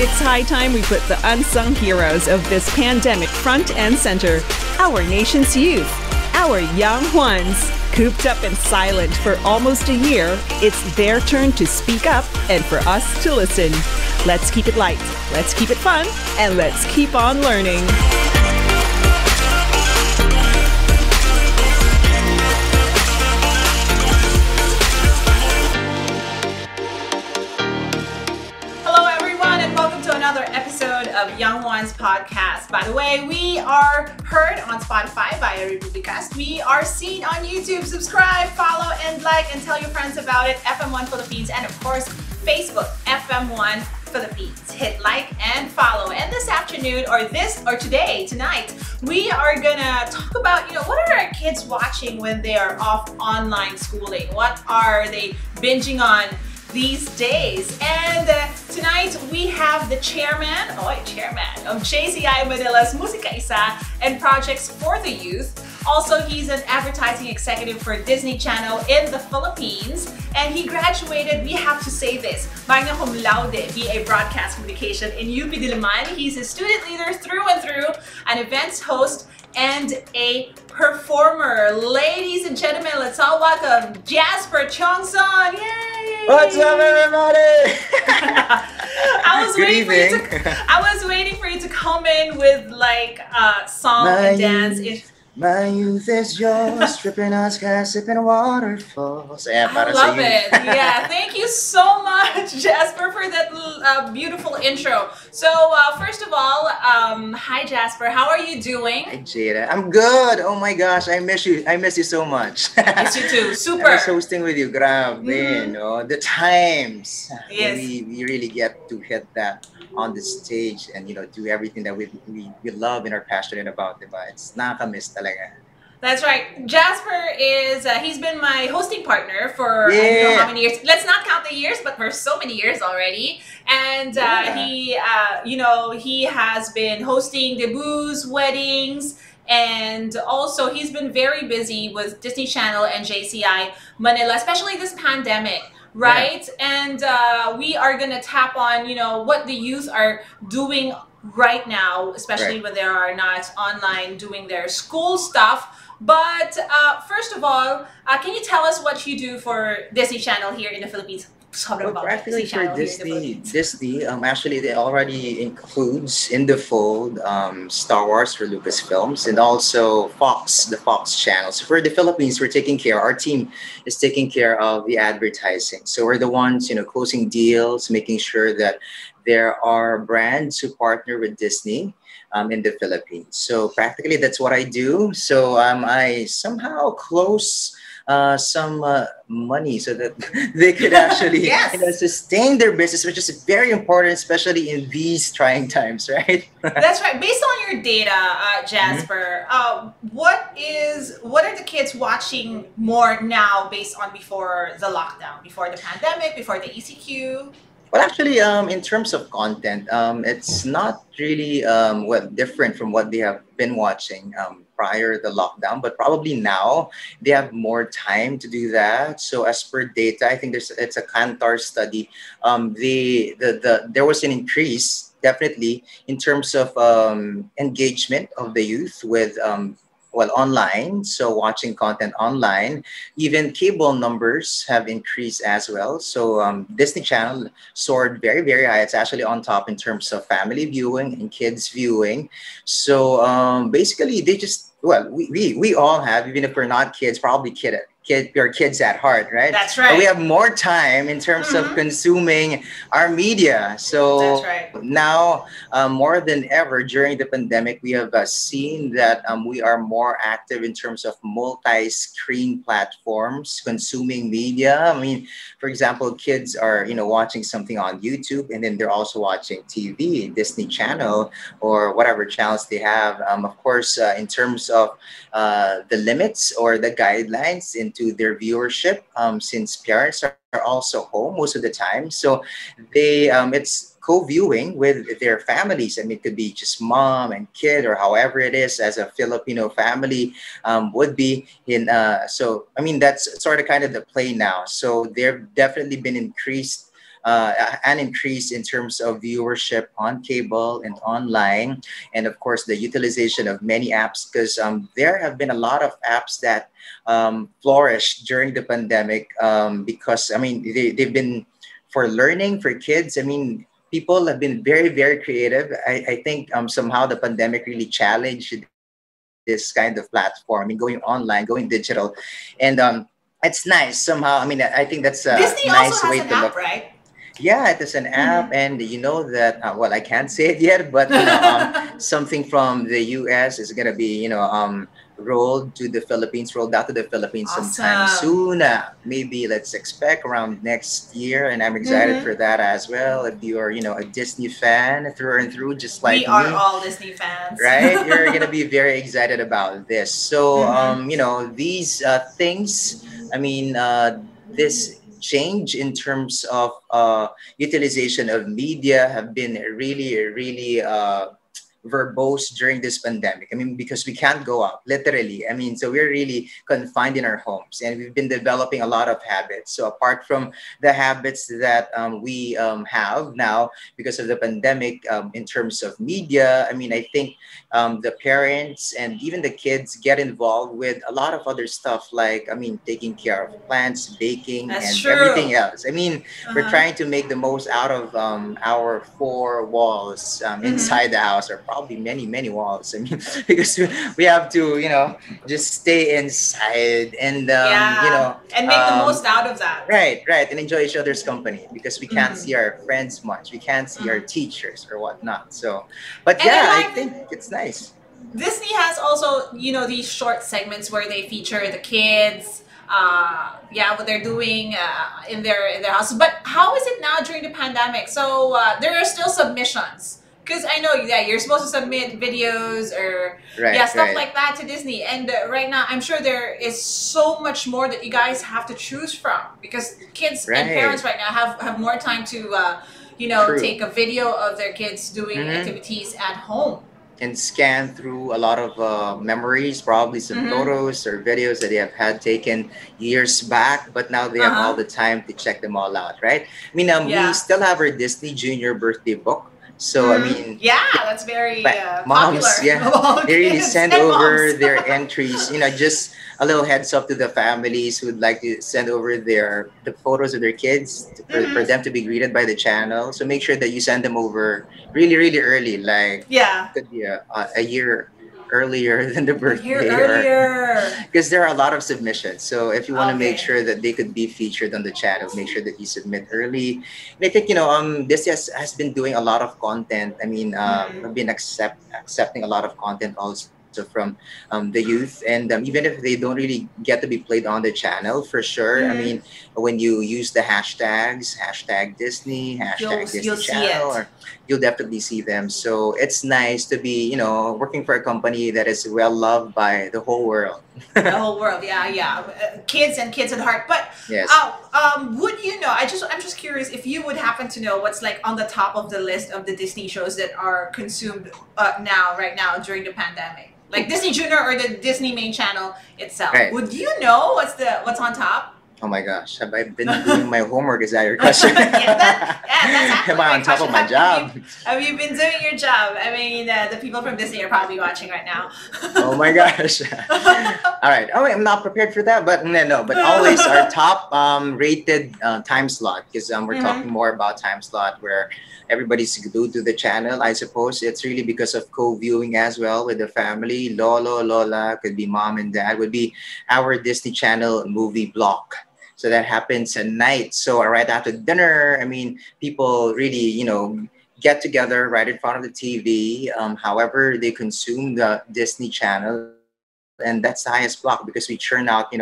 It's high time we put the unsung heroes of this pandemic front and center. Our nation's youth, our young Juans. Cooped up and silent for almost a year, it's their turn to speak up and for us to listen. Let's keep it light, let's keep it fun, and let's keep on learning. Another episode of Young Juans podcast. By the way, we are heard on Spotify via Musicalism. We are seen on YouTube. Subscribe, follow, and like, and tell your friends about it. FM1 Philippines, and of course, Facebook, FM1 Philippines. Hit like and follow. And this afternoon, tonight, we are gonna talk about, what are our kids watching when they are off online schooling? What are they binging on these days? And tonight we have the chairman of JCI Manila's Musicalism and projects for the youth. Also, he's an advertising executive for Disney Channel in the Philippines, and he graduated, we have to say this, magna cum laude, BA Broadcast Communication in UP Diliman. He's a student leader through and through, an events host, and a performer. Ladies and gentlemen, let's all welcome Jazper Tiongson. Yay! What's up, everybody? I was Good evening. I was waiting for you to come in with like song and dance. My youth is yours, tripping on sky, sipping waterfalls. Yeah, I love it. Yeah, thank you so much, Jazper, for that beautiful intro. So, first of all, hi, Jazper. How are you doing? Hi, Jada. I'm good. Oh my gosh, I miss you. I miss you so much. Miss you too. Super. I was hosting with you. Grabe, the times. Yes. We really get to hit that on the stage and do everything that we love and are passionate about, diba? It's nakakamiss talaga. That's right. Jasper is he's been my hosting partner for I don't know how many years. Let's not count the years, but for so many years already. And he has been hosting debuts, weddings, and also he's been very busy with Disney Channel and JCI Manila, especially this pandemic. Right? Yeah. And we are going to tap on, what the youth are doing right now, especially when they are not online doing their school stuff. But first of all, can you tell us what you do for Disney Channel here in the Philippines? Well, practically for Disney, actually they already includes in the fold Star Wars for Lucasfilms and also the Fox channel. So for the Philippines, our team is taking care of the advertising. So we're the ones, closing deals, making sure that there are brands who partner with Disney in the Philippines. So practically that's what I do. So I somehow close some money so that they could actually sustain their business, which is very important, especially in these trying times, right? That's right. Based on your data, Jazper, what are the kids watching more now based on before the lockdown, before the pandemic, before the ECQ? Well, actually, in terms of content, it's not really different from what they have been watching prior to the lockdown, but probably now they have more time to do that. So as per data, I think it's a Kantar study. There was an increase definitely in terms of engagement of the youth with online, so watching content online. Even cable numbers have increased as well. So Disney Channel soared very, very high. It's actually on top in terms of family viewing and kids viewing. So basically, they just, we all have, even if we're not kids, probably we're kids at heart, right? That's right. But we have more time in terms of consuming our media. So that's right. Now, more than ever during the pandemic, we have seen that we are more active in terms of multi-screen platforms, consuming media. I mean, for example, kids are, watching something on YouTube, and then they're also watching TV, Disney Channel, or whatever channels they have. Of course, in terms of the limits or the guidelines into their viewership, since parents are also home most of the time. So it's co-viewing with their families. I mean, it could be just mom and kid or however it is as a Filipino family would be so, I mean, that's sort of kind of the play now. So there have definitely been increased an increase in terms of viewership on cable and online, and of course the utilization of many apps, because there have been a lot of apps that flourished during the pandemic, because I mean they've been for learning for kids. I mean, people have been very, very creative. I think somehow the pandemic really challenged this kind of platform. I mean, going online, going digital, and it's nice somehow. I mean, I think that's a Disney also nice has way an to app, look. right? Yeah, it is an app, and you know that. Well, I can't say it yet, but you know, something from the U.S. is gonna be, rolled to the Philippines, rolled out to the Philippines sometime Awesome. soon. Maybe let's expect around next year, and I'm excited Hmm. for that as well. If you are, a Disney fan through and through, just We like are me, all Disney fans. right? You're gonna be very excited about this. So, Hmm. these things. I mean, this change in terms of utilization of media have been really, really verbose during this pandemic. I mean, because we can't go out, literally. I mean, so we're really confined in our homes, and we've been developing a lot of habits. So apart from the habits that we have now because of the pandemic, in terms of media, I mean, I think the parents and even the kids get involved with a lot of other stuff, like, I mean, taking care of plants, baking, That's and true. everything else. I mean, we're Uh-huh. trying to make the most out of our four walls Hmm. inside the house, or probably many, many walls. I mean, because we have to, just stay inside and, Yeah, and make the most out of that. right, right, and enjoy each other's company, because we can't Hmm. see our friends much. We can't see our Hmm. teachers or whatnot. So, but And I yeah, I like think that it's nice. Disney has also, these short segments where they feature the kids, yeah, what they're doing in their house. But how is it now during the pandemic? So there are still submissions. Because I know, yeah, you're supposed to submit videos or yeah, Right, stuff right, like that to Disney. And right now, I'm sure there is so much more that you guys have to choose from, because kids and right. parents right now have more time to, True. take a video of their kids doing Hmm. activities at home. And scan through a lot of memories, probably some Mm-hmm. photos or videos that they have had taken years back, but now they Uh have all huh. the time to check them all out, right? I mean, we Yeah. still have our Disney Junior birthday book. So, I Mm-hmm. mean, Yeah, that's very but moms, popular yeah, among they really kids send and over moms. their entries. Just a little heads up to the families who'd like to send over the photos of their kids for Mm-hmm. them to be greeted by the channel. So make sure that you send them over really, really early, like Yeah. could be a year earlier than the A year birthday, or earlier. because there are a lot of submissions. So if you want to make Okay. sure that they could be featured on the channel, make sure that you submit early. And I think, this has been doing a lot of content. I mean, Mm-hmm. we've been accepting a lot of content also from the youth, and even if they don't really get to be played on the channel, for sure. I Mm-hmm. mean, when you use the hashtags, You'll hashtag you'll Disney see channel, it. or you'll definitely see them. So it's nice to be, working for a company that is well loved by the whole world. The whole world, yeah, yeah. Kids and kids at heart. But Yes. would you know? I'm just curious if you would happen to know what's like on the top of the list of the Disney shows that are consumed right now during the pandemic, like Disney Junior or the Disney main channel itself. Right. Would you know what's on top? Oh my gosh. Have I been doing Yeah, my homework? Is that your question? that's Am actually I my on top question. of my job? Have you been doing your job? I mean, the people from Disney are probably watching right now. Oh my gosh. All right. Oh, I'm not prepared for that, but no, no. But always our top rated time slot, because we're talking Hmm. more about time slot where everybody's glued to the channel. I suppose it's really because of co-viewing as well with the family. Lolo, Lola, could be mom and dad, would be our Disney Channel movie block. So that happens at night. So right after dinner, I mean, people really, get together right in front of the TV. However, they consume the Disney Channel, and that's the highest block because we churn out,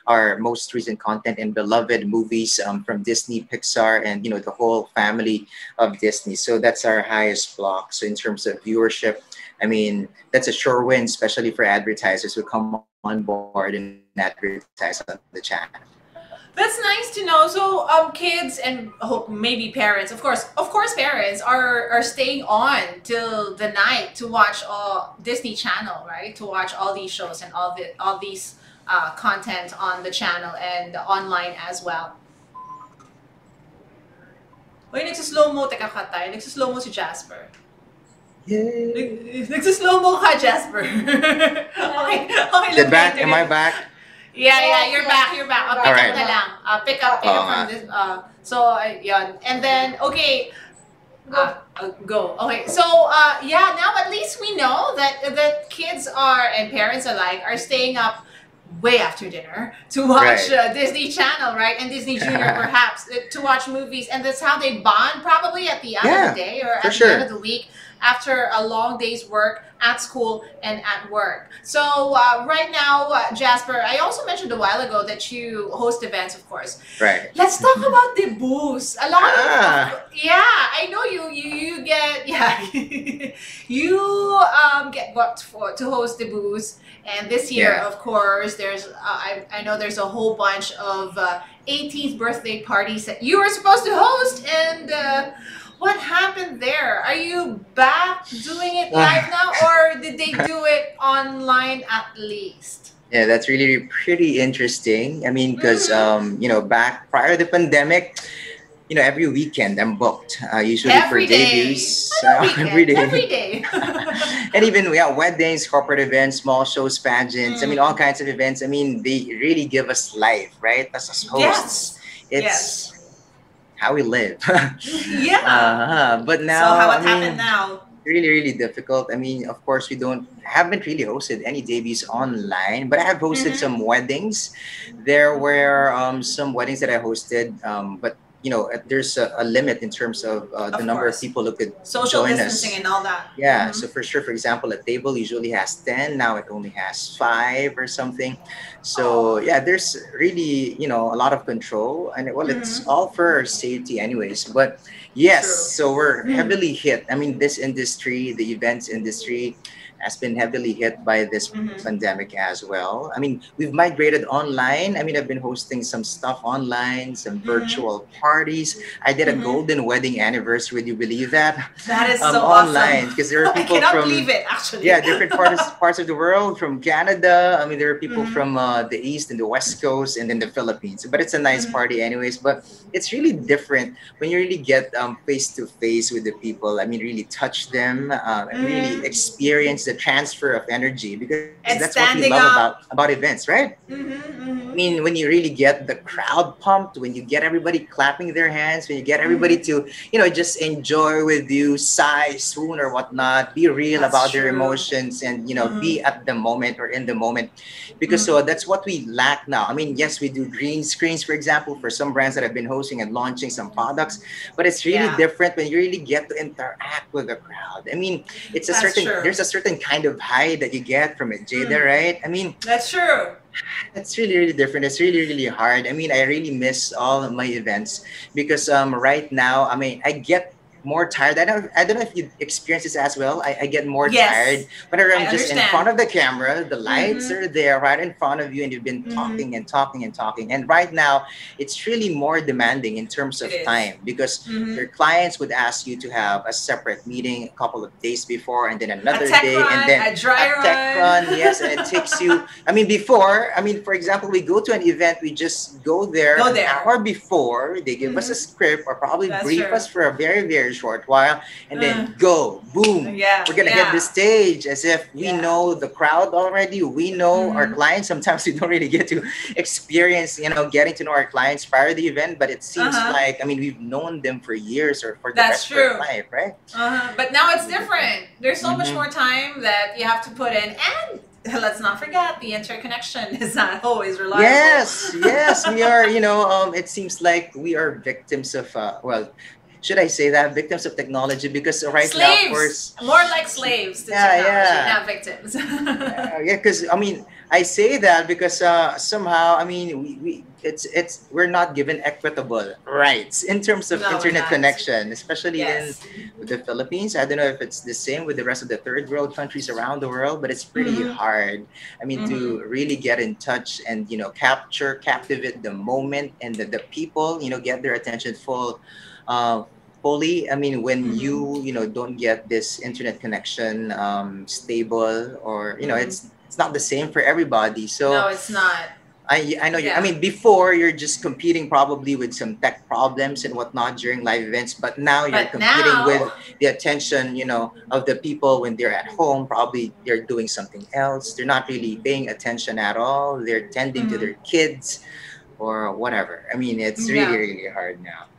our most recent content and beloved movies from Disney, Pixar, and the whole family of Disney. So that's our highest block. So in terms of viewership, I mean, that's a sure win, especially for advertisers who come on board and advertise on the channel. That's nice to know. So, kids and hope maybe parents, of course, parents are staying on till the night to watch all Disney Channel, right? To watch all these shows and all these content on the channel and online as well. Uy, nagsuslow mo. Teka ka tayo. Nagsuslow mo si Jasper. Yeah. Nagsuslow mo ka, Jasper. Okay, okay Is lang it back? ba? Am I back? Yeah, you're back, you're back. All Pick up right. na lang. Pick Oo up nga. from this. Yun. And then, okay, go. Okay, so, yeah, now at least we know that kids and parents alike are staying up way after dinner to watch Right. Disney Channel, right? And Disney Junior, perhaps, to watch movies. And that's how they bond, probably at the end of Yeah, the day or for at the end of sure. the week after a long day's work at school and at work. So, right now, Jasper, I also mentioned a while ago that you host events, of course. Right. Let's talk about the booths. A lot Ah, yeah, I know you get yeah you get booked for to host the booths, and this year, yeah. of course, there's I know there's a whole bunch of 18th birthday parties that you were supposed to host, and what happened there? Are you back doing it live now, or did they do it online at least? Yeah, that's really pretty interesting. I mean, because Mm-hmm. back prior to the pandemic, every weekend I'm booked. Usually for Every day. debuts, I know every weekends. Every day, day. and even weddings, corporate events, small shows, pageants. I mean, all Mm. kinds of events. I mean, they really give us life, right? As hosts, Yes. it's Yes. how we live. Yeah. But So now, how I it happened mean, now? really really difficult. I mean, of course, we don't haven't really hosted any debuts online, but I have hosted Mm-hmm. some weddings. There were some weddings that I hosted, but there's a limit in terms of the Of number of course. people who could Social join distancing us. and all that. Yeah, Mm-hmm. so for sure, for example, a table usually has 10, now it only has 5 or something. So Oh. yeah, there's really, a lot of control, and well, it's Mm-hmm. all for our safety anyways. But yes, True. so we're Mm. heavily hit. I mean, this industry, the events industry, has been heavily hit by this Mm-hmm. pandemic as well. I mean, we've migrated online. I mean, I've been hosting some stuff online, some Mm-hmm. virtual parties. I did a Mm-hmm. golden wedding anniversary. Would you believe that? That is so awesome. Online, because there are I people cannot believe from, it, actually. yeah, different parts of the world, from Canada. I mean, there are people Mm-hmm. from the east and the west coast, and then the Philippines. But it's a nice Mm-hmm. party anyways. But it's really different when you really get face to face with the people. I mean, really touch them, and really Mm-hmm. experience the transfer of energy, because that's And what we love standing up. about events, right? Mm-hmm. I Mm-hmm. mean, when you really get the crowd pumped, when you get everybody clapping their hands, when you get everybody Mm-hmm. to, just enjoy with you, sigh, swoon, or whatnot, be real That's about their true. emotions, and, be Mm-hmm. at the moment or in the moment. Because Mm-hmm. so that's what we lack now. I mean, yes, we do green screens, for example, for some brands that have been hosting and launching some products, but it's really Yeah, different when you really get to interact with the crowd. I mean, that's true. there's a certain kind of high that you get from it, Jada, Mm. right? I mean, That's true. it's really, really different. It's really, really hard. I mean, I really miss all of my events because right now, I mean, I get more tired. I don't know if you experience this as well. I get more tired Yes, whenever I I'm just in front understand. of the camera. The lights Mm-hmm. are there right in front of you, and you've been Mm-hmm. talking and talking and talking. And right now, it's really more demanding in terms It of is. time because Mm-hmm. your clients would ask you to have a separate meeting a couple of days before, and then A another tech day, and run, then a dry a tech run. run. Yes, and it takes you. I mean, before, I mean, for example, we go to an event, we just go there Go an there. hour before. They give us a Mm-hmm. script or probably That's brief true. us for a very, very short while, and Uh, then go, boom. yeah, We're gonna hit the yeah, stage as if we yeah. know the crowd already. We know our Mm-hmm. clients. Sometimes we don't really get to experience, getting to know our clients prior to the event, but it seems Uh-huh. like, I mean, we've known them for years or for the That's rest of our true. life, right? Uh-huh. But now it's different. There's so much Mm-hmm. more time that you have to put in, and let's not forget the interconnection is not always reliable. Yes, yes, we are. It seems like we are victims of, well, should I say that victims of technology? Because right now, of Slaves, course, more like slaves to yeah, technology, yeah, not victims. yeah. Because I mean, I say that because somehow, I mean, we're not given equitable rights in terms of No, we're internet not. connection, especially in Yes. the Philippines. I don't know if it's the same with the rest of the third world countries around the world, but it's pretty Mm-hmm. hard. I mean, Mm-hmm. to really get in touch and captivate the moment and the people, get their attention uh, fully. I mean, when Mm-hmm. you don't get this internet connection stable, or Mm-hmm. it's not the same for everybody. No, So it's not. I know you. I Yeah. mean, before you're just competing probably with some tech problems and whatnot during live events, but now you're But competing with now, the attention, of the people when they're at home. Probably they're doing something else. They're not really paying attention at all. They're tending to mhm, their kids or whatever. I mean, it's really, yeah. really hard now.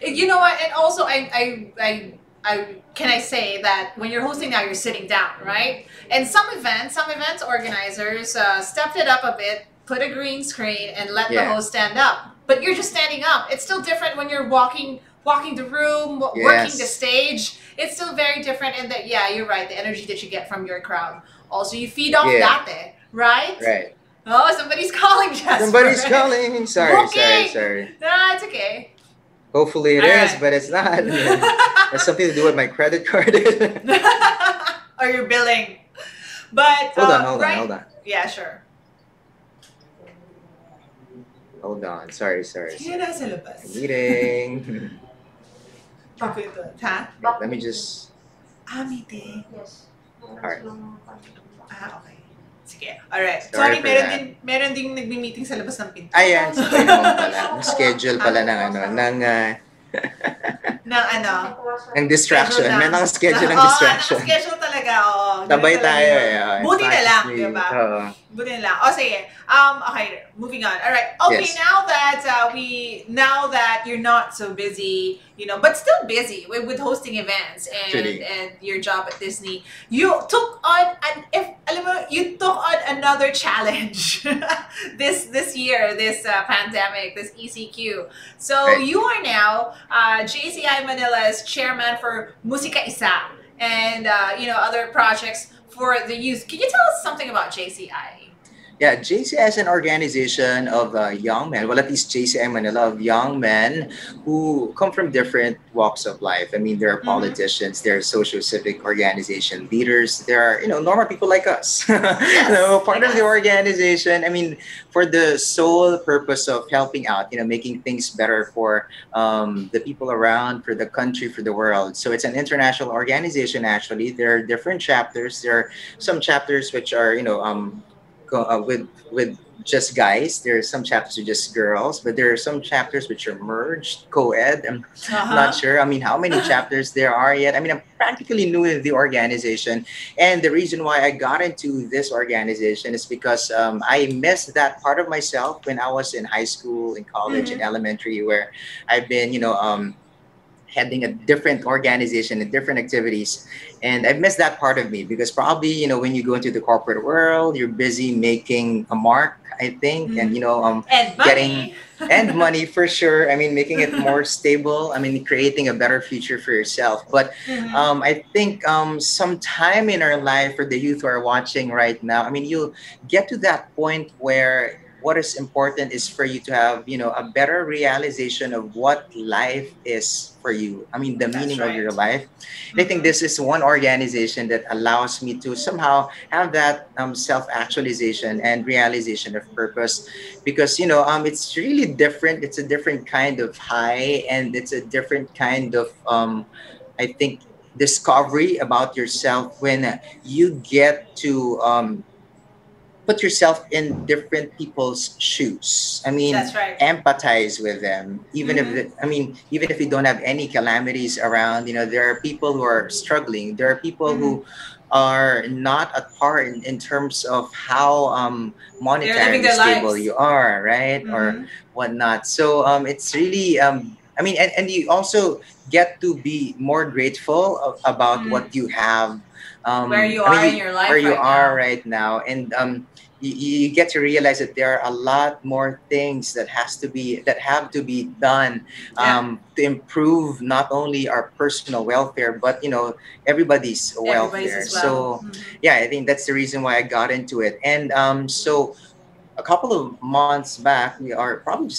You know what? And also, can I say that when you're hosting now, you're sitting down, right? And some events organizers stepped it up a bit, put a green screen, and let the Yeah. host stand up. But you're just standing up. It's still different when you're walking the room, working the Yes. stage. It's still very different. And that, yeah, you're right. The energy that you get from your crowd. Also, you feed off Yeah. that, right? Right. Oh, somebody's calling Somebody's Jasper. calling. Sorry, sorry, Booking. sorry. Nah, it's okay. Hopefully it All is, right. but it's not. It has something to do with my credit card. Or your billing. But Hold on, hold on, right, hold on. yeah, sure. Hold on. Sorry, sorry, Sino sorry. nasa labas? Meeting. Pakito, ha? Let me just. Meeting. Yes. Alright. Okay. Sige. Alright. Sorry Sorry, for that. meron ding nagmi-meeting sa labas ng pinto. Ayan, sabay naman pala. Ang schedule pala ng Ng ano? ng distraction. Schedule May na. naka-schedule ng Oo, distraction. naka-schedule talaga. Oo. Ganun Sabay talaga tayo yun. eh. Buti na lang, Practice di ba? Oo. Buti na lang. O sige. Okay, moving on. All right. Okay, Yes. now that you're not so busy, but still busy with hosting events Actually. and your job at Disney, you took on alam mo, you took on another challenge this year, this pandemic, this ECQ. So Right. you are now JCI Manila's chairman for Musika Isa and other projects for the youth. Can you tell us something about JCI? Yeah, JCI is an organization of young men, well, at least JCI Manila, of young men who come from different walks of life. I mean, there are Mm-hmm. politicians, there are socio-civic organization leaders, there are, normal people like us. Yes, Part like of the us. organization, I mean, for the sole purpose of helping out, making things better for the people around, for the country, for the world. So it's an international organization, actually. There are different chapters. There are some chapters which are, with just guys. There are some chapters with just girls, but there are some chapters which are merged, co-ed. I'm not Uh-huh. sure. I mean, how many chapters there are yet? I mean, I'm practically new in the organization, and the reason why I got into this organization is because I missed that part of myself when I was in high school, in college, in Mm-hmm. elementary, where I've been, heading a different organization and different activities. And I've missed that part of me because probably, when you go into the corporate world, you're busy making a mark, I think, and, Mm-hmm. And getting money. and money for sure. I mean, making it more stable. I mean, creating a better future for yourself. But Mm-hmm. I think sometime in our life, for the youth who are watching right now, I mean, you get to that point where what is important is for you to have, a better realization of what life is for you. I mean, the That's meaning of your right. life. And I think Mm-hmm. this is one organization that allows me to somehow have that self-actualization and realization of purpose, because it's really different. It's a different kind of high, and it's a different kind of I think discovery about yourself when you get to put yourself in different people's shoes. I mean, That's right. empathize with them. Even if Mm-hmm. even if you don't have any calamities around, there are people who are struggling. There are people Mm-hmm. who are not at par in terms of how They're living monetarily their stable lives. you are, right, or Mm-hmm. whatnot. So it's really I mean, and you also get to be more grateful about Mm-hmm. what you have. Where you I mean, are in your where life you right are now. right now, and you get to realize that there are a lot more things that have to be done Yeah. to improve not only our personal welfare, but everybody's Everybody's welfare. as well. So Mm-hmm. yeah, I think that's the reason why I got into it. And so a couple of months back, we are probably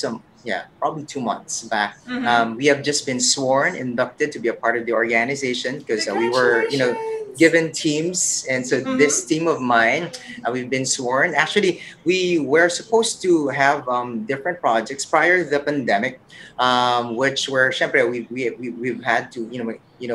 probably 2 months back, Mm-hmm. we have just been sworn inducted to be a part of the organization, because we were Congratulations. given teams. And so this Mm-hmm. team of mine, we've been sworn. Actually, we were supposed to have different projects prior to the pandemic, which were syempre, we've had to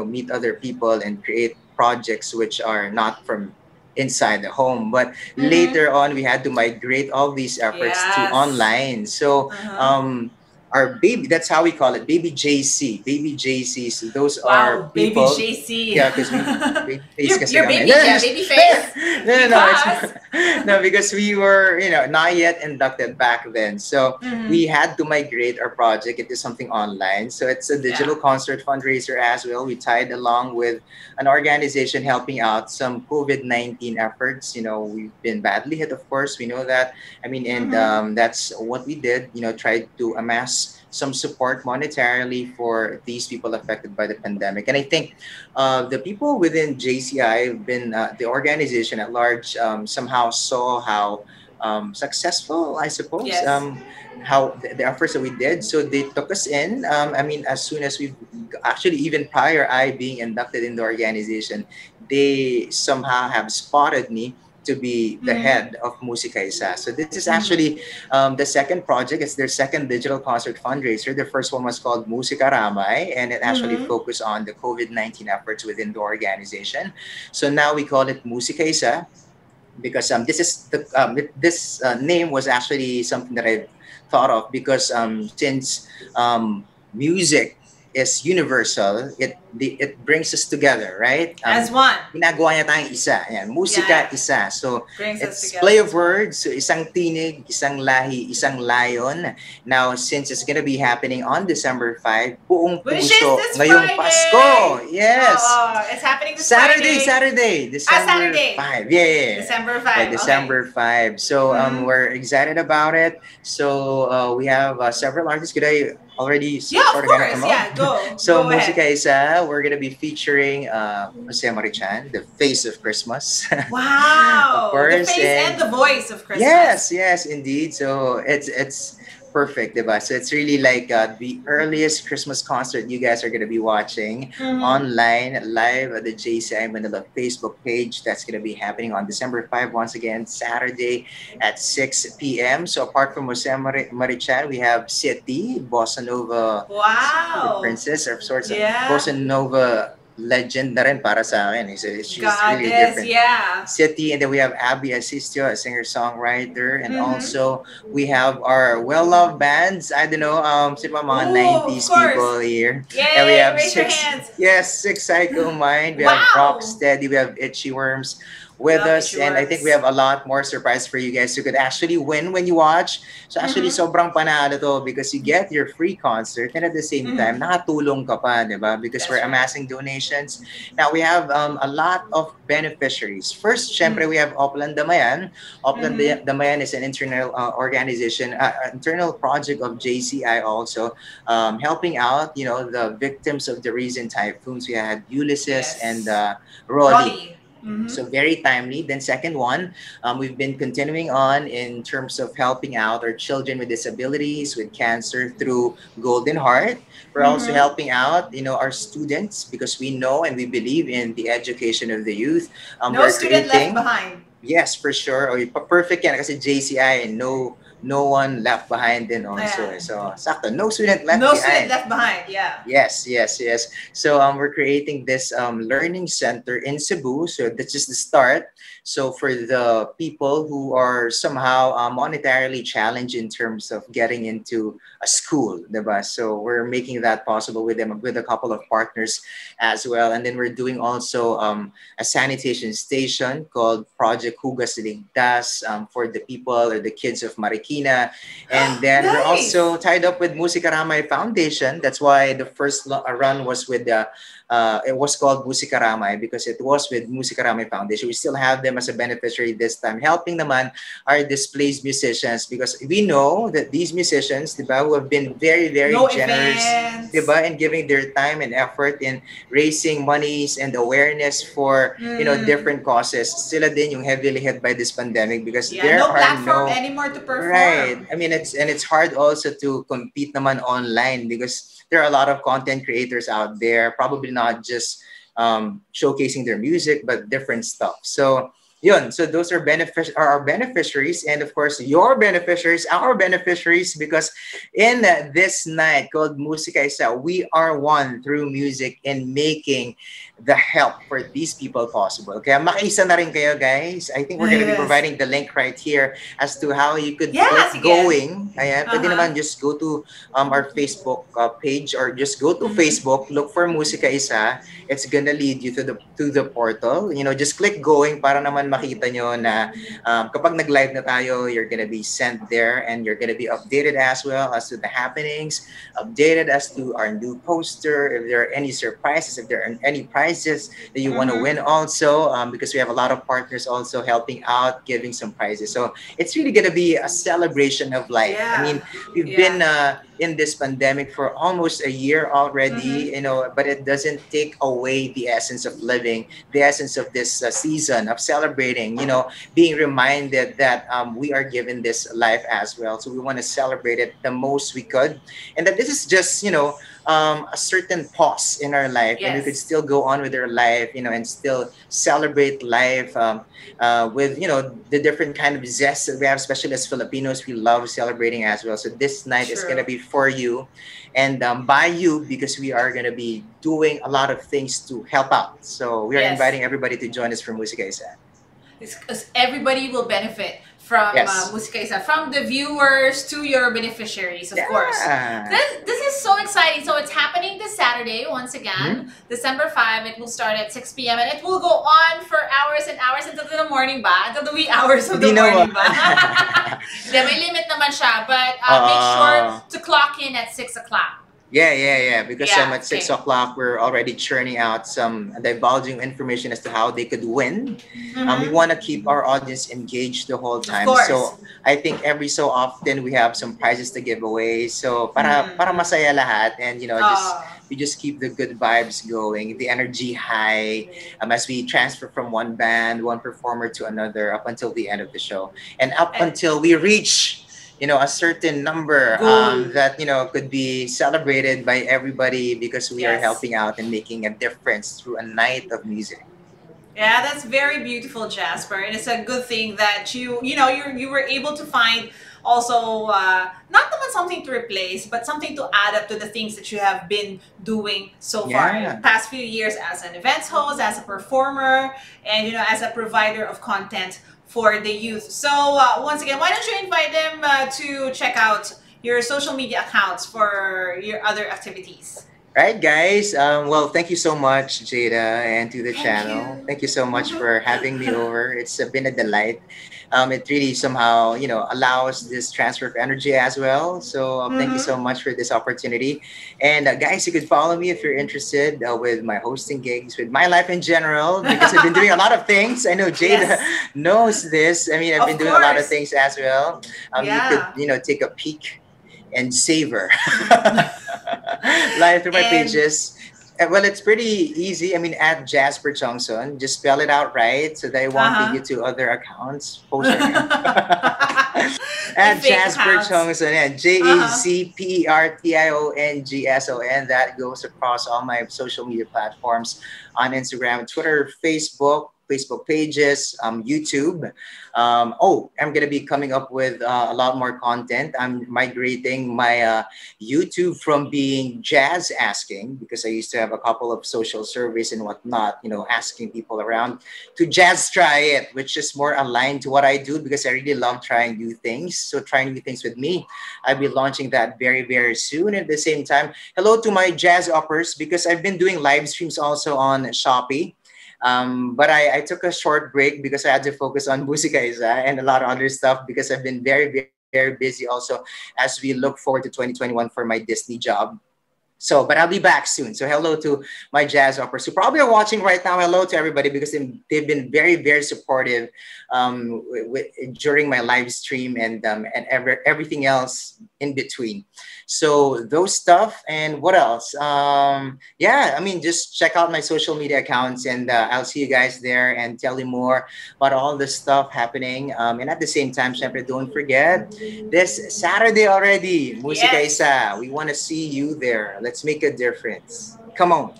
meet other people and create projects which are not from inside the home. But Mm-hmm. later on, we had to migrate all these efforts to Yes. online. So Uh-huh. our baby, that's how we call it, baby JC, baby JCs. Those are Wow, baby people, JC. yeah, because we baby face kasi You're kami. No, baby, yeah, just, baby face. no, it's Because. no, because we were, not yet inducted back then. So Mm-hmm. we had to migrate our project into something online. So it's a Yeah. digital concert fundraiser as well. We tied along with an organization helping out some COVID-19 efforts. We've been badly hit, of course. We know that. I mean, and Mm-hmm. that's what we did, tried to amass some support monetarily for these people affected by the pandemic. And I think the people within JCI have been, the organization at large, somehow saw how successful, I suppose, Yes. how the efforts that we did. So they took us in. I mean, as soon as we actually, even prior I being inducted in the organization, they somehow have spotted me to be the Mm-hmm. head of Musika Isa. So this is Mm-hmm. actually the second project. It's their second digital concert fundraiser. The first one was called Musika Ramay, and it actually Mm-hmm. focused on the COVID-19 efforts within the organization. So now we call it Musika Isa because this name was actually something that I thought of because since music is universal, it brings us together, right? As one. Ginagawa niya tayong isa. Yan, Yeah, musika yeah. isa. So Brings us it's together play of as one. words. So isang tinig, isang lahi, isang layon. Now, since it's gonna be happening on December 5, buong Which is puso this ngayong Pasko. Friday. Yes. It's happening this Saturday, Friday. Saturday, December Saturday. 5. Yeah, yeah, yeah. December Yeah, 5. Okay. December 5. So Mm-hmm. we're excited about it. So we have several artists. Could I already Yeah, of sort of kind of course. promote? Yeah, go. So Go Musica ahead. Isa, we're going to be featuring Jose Marichan, the face of Christmas. Of Wow. The course. face and And the voice of Christmas. yes, yes, indeed. So it's perfect, diba? So it's really like the earliest Christmas concert you guys are gonna be watching Mm-hmm. online live at the JCI Manila Facebook page. That's gonna be happening on December 5 once again, Saturday at 6 p.m. So apart from Jose Marichan, we have City, Bossa Nova, the Wow. princess of sorts of Yeah. Bossa Nova legend na rin para sa akin. She's really Goddess. different Yeah. city, and then we have Abby Asistio, a singer-songwriter, and Mm-hmm. also we have our well-loved bands. I don't know, sino ba mga Ooh, of 90s course. people here, and we Yay! have Raise your six. hands. Yes, Six Psycho Mind. We have Wow. Rocksteady. We have Itchy Worms with Love us, Itchy and I think we Worms. have a lot more surprise for you guys. You could actually win when you watch. So actually, Mm-hmm. sobrang panalo to because you get your free concert, and at the same time, Mm-hmm. nakatulong ka pa, di ba? Because we're That's right. amassing donations. Now we have a lot of beneficiaries. First, syempre, Mm-hmm. we have Oplan Damayan. Oplan Mm-hmm. Damayan is an internal organization, internal project of JCI also, helping out, the victims of the recent typhoons. We had Ulysses and Yes. Rolly. Rolly. Mm-hmm. So very timely. Then second one, we've been continuing on in terms of helping out our children with disabilities, with cancer through Golden Heart. We're also Mm-hmm. helping out, our students because we know and we believe in the education of the youth. No We're student left creating. behind. Yes, for sure. O, perfect yan kasi JCI and no one left behind din also. Yeah. So, sakto. No student left No student behind. left behind. Yeah. Yes, yes, yes. So we're creating this learning center in Cebu. So that's just the start. So for the people who are somehow monetarily challenged in terms of getting into a school, diba? So we're making that possible with them, with a couple of partners as well. And then we're doing also a sanitation station called Project Hugas Ligtas for the people or the kids of Marikina. And then we're Nice. also tied up with Musikaramay Foundation. That's why the first run was with the, it was called Musikaramay because it was with Musikaramay Foundation. We still have them as a beneficiary this time, helping naman our displaced musicians because we know that these musicians, diba, who have been very, very No generous, events. diba, in giving their time and effort in raising monies and awareness for, Mm. different causes. Sila din yung heavily hit by this pandemic because Yeah, there no are platform no. anymore to Right. perform. I mean, it's hard also to compete naman online because there are a lot of content creators out there, probably not just showcasing their music, but different stuff. So Yun, so those are are our beneficiaries, and of course your beneficiaries, our beneficiaries, because in this night called Musika Isa, we are one through music in making the help for these people possible. Kaya makiisa na rin kayo, guys. I think we're gonna be Yes. providing the link right here as to how you could Yeah, click sige. going. Ayan, pwede Uh-huh. naman just go to our Facebook page, or just go to Mhm. Facebook, look for Musika Isa. It's gonna lead you to the portal. You know, just click going para naman makita nyo na kapag nag-live na tayo, you're gonna be sent there, and you're gonna be updated as well as to the happenings, updated as to our new poster, if there are any surprises, if there are any prizes that you want to Mhm. win also, because we have a lot of partners also helping out, giving some prizes. So it's really gonna be a celebration of life. I Yeah. mean, we've Yeah. been in this pandemic for almost a year already, Mhm. you know, but it doesn't take away the essence of living, the essence of this season of celebrating, you know, being reminded that we are given this life as well. So we want to celebrate it the most we could. And that this is just, you know, a certain pause in our life, and we could Yes. still go on with our life, you know, and still celebrate life with, you know, the different kind of zest that we have, especially as Filipinos. We love celebrating as well. So this night is going to True. be for you and by you, because we are going to be doing a lot of things to help out. So we are Yes. inviting everybody to join us for Musica Isa. Because everybody will benefit from Yes. Musika Isa, from the viewers to your beneficiaries, of course. Yeah. This is so exciting. So it's happening this Saturday, once again, Hmm? December 5. It will start at 6 p.m. and it will go on for hours and hours until the morning ba? Until the wee hours of You the know morning what? ba? Hindi, may limit naman siya. But make sure uh, to clock in at 6 o'clock. yeah. Because Yeah, at six okay. o'clock, we're already churning out some divulging information as to how they could win. We Mm-hmm. want to keep our audience engaged the whole Of time. course. So I think every so often we have some prizes to give away. So Mm-hmm. para masaya lahat, and you know, just Oh, we just keep the good vibes going, the energy high, as we transfer from one band, one performer to another up until the end of the show, and up and until we reach, you know, a certain number goal. that, you know, could be celebrated by everybody, because we are Yes. helping out and making a difference through a night of music. Yeah, that's very beautiful, Jasper, and it's a good thing that you were able to find also not even something to replace, but something to add up to the things that you have been doing so far in the Yeah. past few years as an events host, as a performer, and as a provider of content for the youth. So once again, why don't you invite them to check out your social media accounts for your other activities? Right, guys. Well, thank you so much, Jada, and to the Thank channel. you. Thank you so much Mhm. for having me over. It's been a delight. It really somehow, you know, allows this transfer of energy as well. So thank you so Mhm. much for this opportunity. And guys, you could follow me if you're interested with my hosting gigs, with my life in general, because I've been doing a lot of things. I know Jada Yes, knows this. I mean, I've been of doing a lot of course. things as well. You could, Yeah. you know, take a peek and savor live through my And pages. Well, it's pretty easy. I mean, at Jazper Tiongson, just spell it out right so that I won't take you uh-huh. to other accounts. Post right now. The At fake Jazper accounts. Tiongson, and Uh-huh. JazperTionson. And that goes across all my social media platforms on Instagram, Twitter, Facebook pages, YouTube. I'm gonna be coming up with a lot more content. I'm migrating my YouTube from being jazz asking, because I used to have a couple of social surveys and whatnot, you know, asking people around, to jazz try it, which is more aligned to what I do, because I really love trying new things. So trying new things with me, I'll be launching that very soon. At the same time, hello to my jazz uppers, because I've been doing live streams also on Shopee. But I took a short break because I had to focus on Musica Isa and a lot of other stuff, because I've been very busy also as we look forward to 2021 for my Disney job. So, but I'll be back soon. So, hello to my jazz uppers who probably are watching right now. Hello to everybody, because they've been very supportive during my live stream, and everything else in between. So those stuff, and what else? Yeah, I mean, just check out my social media accounts, and I'll see you guys there and tell you more about all the stuff happening. And at the same time, syempre, don't forget this Saturday already, Musika Yes. Isa. We want to see you there. Let's make a difference. Come on.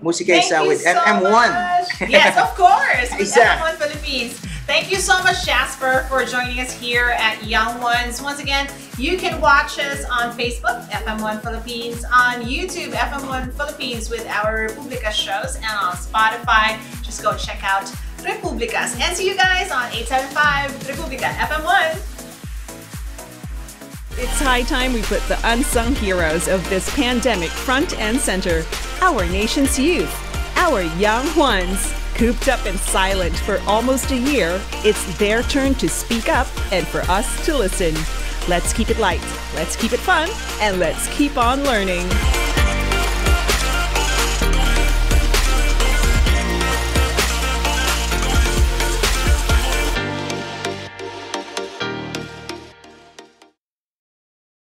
Musika Thank Isa you with so FM1. much. Yes, of course, with Isa. FM1 Philippines. Thank you so much, Jazper, for joining us here at Young Ones. Once again, you can watch us on Facebook, FM1 Philippines, on YouTube, FM1 Philippines with our Republica shows, and on Spotify. Just go check out Republicas. And see you guys on 875 Republica FM1. It's high time we put the unsung heroes of this pandemic front and center. Our nation's youth, our young Juans. Cooped up and silent for almost a year, it's their turn to speak up and for us to listen. Let's keep it light, let's keep it fun, and let's keep on learning.